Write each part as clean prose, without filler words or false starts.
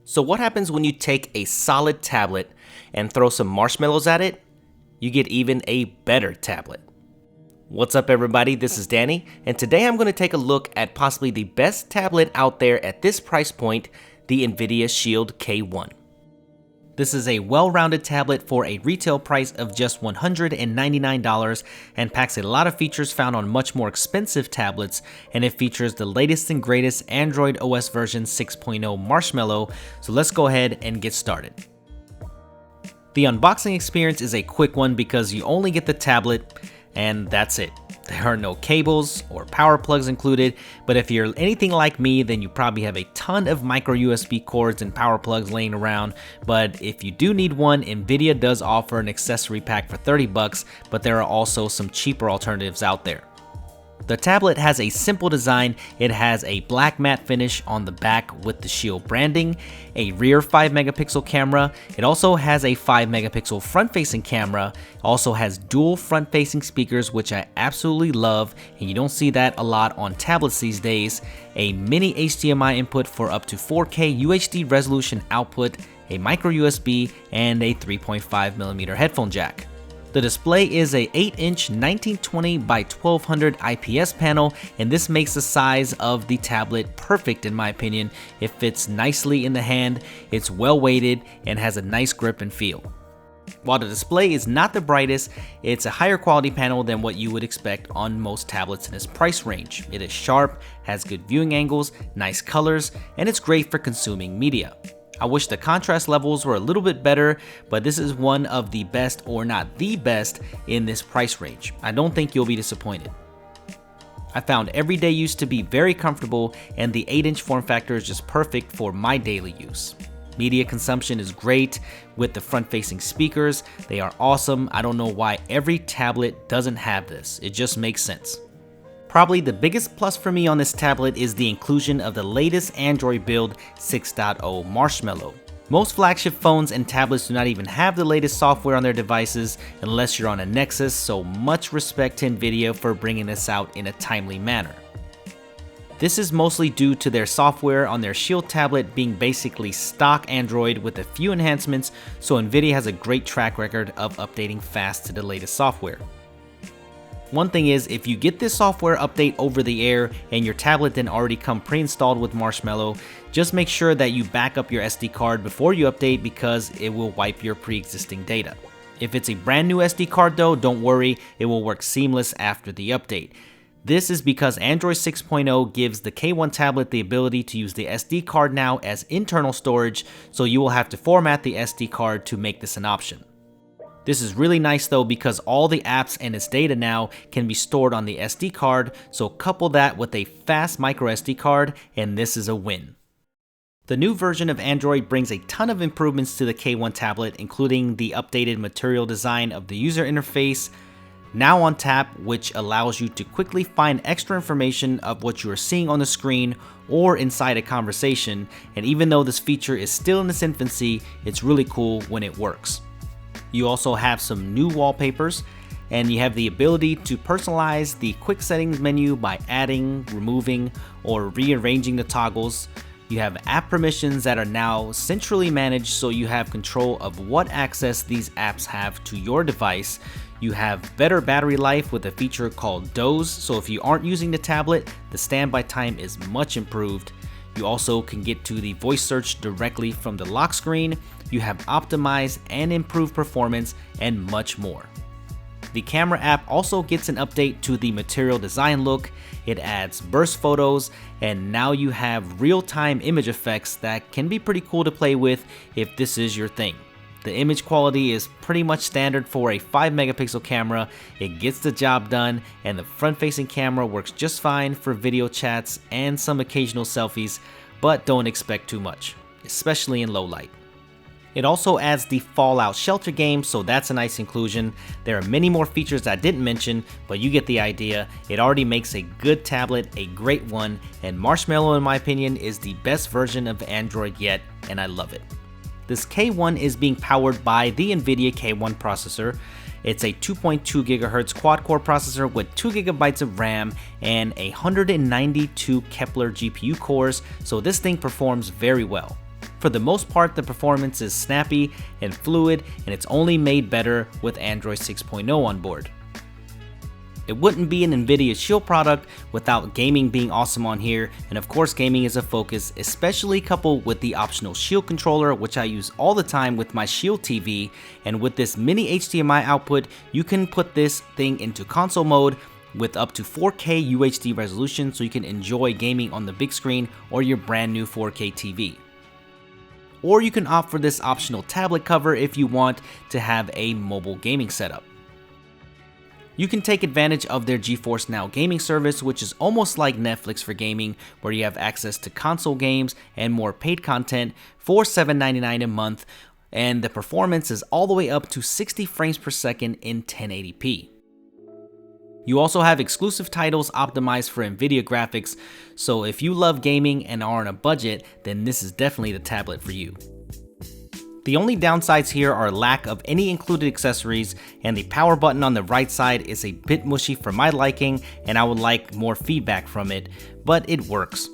So what happens when you take a solid tablet and throw some marshmallows at it? You get even a better tablet. What's up everybody, this is Danny, and today I'm going to take a look at possibly the best tablet out there at this price point, the Nvidia Shield K1. This is a well-rounded tablet for a retail price of just $199 and packs a lot of features found on much more expensive tablets, and it features the latest and greatest Android OS version 6.0 Marshmallow, so let's go ahead and get started. The unboxing experience is a quick one because you only get the tablet and that's it. There are no cables or power plugs included, but if you're anything like me, then you probably have a ton of micro USB cords and power plugs laying around. But if you do need one, Nvidia does offer an accessory pack for 30 bucks, but there are also some cheaper alternatives out there. The tablet has a simple design. It has a black matte finish on the back with the Shield branding, a rear 5 megapixel camera. It also has a 5 megapixel front facing camera. It also has dual front facing speakers, which I absolutely love, and you don't see that a lot on tablets these days. A mini HDMI input for up to 4K UHD resolution output, a micro USB, and a 3.5mm headphone jack. The display is a 8-inch 1920 by 1200 IPS panel, and this makes the size of the tablet perfect in my opinion. It fits nicely in the hand, it's well weighted, and has a nice grip and feel. While the display is not the brightest, it's a higher quality panel than what you would expect on most tablets in this price range. It is sharp, has good viewing angles, nice colors, and it's great for consuming media. I wish the contrast levels were a little bit better, but this is one of the best, or not the best, in this price range. I don't think you'll be disappointed. I found everyday use to be very comfortable, and the 8-inch form factor is just perfect for my daily use. Media consumption is great with the front-facing speakers. They are awesome. I don't know why every tablet doesn't have this. It just makes sense. Probably the biggest plus for me on this tablet is the inclusion of the latest Android build 6.0 Marshmallow. Most flagship phones and tablets do not even have the latest software on their devices unless you're on a Nexus, so much respect to Nvidia for bringing this out in a timely manner. This is mostly due to their software on their Shield tablet being basically stock Android with a few enhancements, so Nvidia has a great track record of updating fast to the latest software. One thing is, if you get this software update over the air and your tablet didn't already come pre-installed with Marshmallow, just make sure that you back up your SD card before you update because it will wipe your pre-existing data. If it's a brand new SD card though, don't worry, it will work seamless after the update. This is because Android 6.0 gives the K1 tablet the ability to use the SD card now as internal storage, so you will have to format the SD card to make this an option. This is really nice though because all the apps and its data now can be stored on the SD card, so couple that with a fast micro SD card and this is a win. The new version of Android brings a ton of improvements to the K1 tablet, including the updated material design of the user interface, now on tap, which allows you to quickly find extra information of what you are seeing on the screen or inside a conversation, and even though this feature is still in its infancy, it's really cool when it works. You also have some new wallpapers, and you have the ability to personalize the quick settings menu by adding, removing, or rearranging the toggles. You have app permissions that are now centrally managed, so you have control of what access these apps have to your device. You have better battery life with a feature called Doze, so if you aren't using the tablet, the standby time is much improved. You also can get to the voice search directly from the lock screen. You have optimized and improved performance and much more. The camera app also gets an update to the material design look. It adds burst photos, and now you have real-time image effects that can be pretty cool to play with if this is your thing. The image quality is pretty much standard for a 5 megapixel camera. It gets the job done, and the front-facing camera works just fine for video chats and some occasional selfies, but don't expect too much, especially in low light. It also adds the Fallout Shelter game, so that's a nice inclusion. There are many more features I didn't mention, but you get the idea. It already makes a good tablet a great one, and Marshmallow in my opinion is the best version of Android yet, and I love it. This K1 is being powered by the Nvidia K1 processor. It's a 2.2 GHz quad-core processor with 2 GB of RAM and 192 Kepler GPU cores, so this thing performs very well. For for the most part, the performance is snappy and fluid, and it's only made better with Android 6.0 on board. It wouldn't be an Nvidia Shield product without gaming being awesome on here, and of course gaming is a focus, especially coupled with the optional Shield controller, which I use all the time with my Shield TV. And with this mini HDMI output, you can put this thing into console mode with up to 4K UHD resolution, so you can enjoy gaming on the big screen or your brand new 4K TV. Or you can opt for this optional tablet cover if you want to have a mobile gaming setup. You can take advantage of their GeForce Now gaming service, which is almost like Netflix for gaming, where you have access to console games and more paid content for $7.99 a month, and the performance is all the way up to 60 frames per second in 1080p. You also have exclusive titles optimized for Nvidia graphics, so if you love gaming and are on a budget, then this is definitely the tablet for you. The only downsides here are lack of any included accessories, and the power button on the right side is a bit mushy for my liking, and I would like more feedback from it, but it works.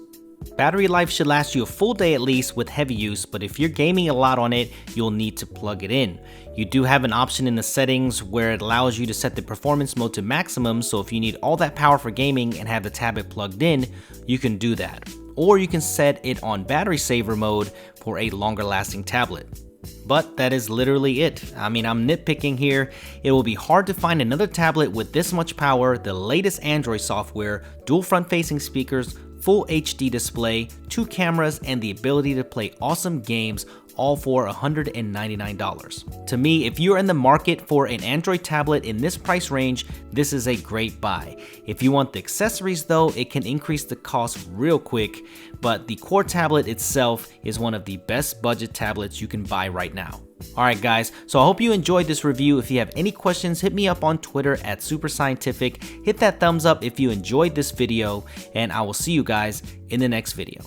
Battery life should last you a full day at least with heavy use, but if you're gaming a lot on it, you'll need to plug it in. You do have an option in the settings where it allows you to set the performance mode to maximum, so if you need all that power for gaming and have the tablet plugged in, you can do that. Or you can set it on battery saver mode for a longer lasting tablet. But that is literally it. I mean, I'm nitpicking here. It will be hard to find another tablet with this much power, the latest Android software, dual front-facing speakers, full HD display, 2 cameras, and the ability to play awesome games, all for $199. To me, if you're in the market for an Android tablet in this price range, this is a great buy. If you want the accessories though, it can increase the cost real quick, but the core tablet itself is one of the best budget tablets you can buy right now. Alright guys, so I hope you enjoyed this review. If you have any questions, hit me up on Twitter at superscientific. Hit that thumbs up if you enjoyed this video, and I will see you guys in the next video.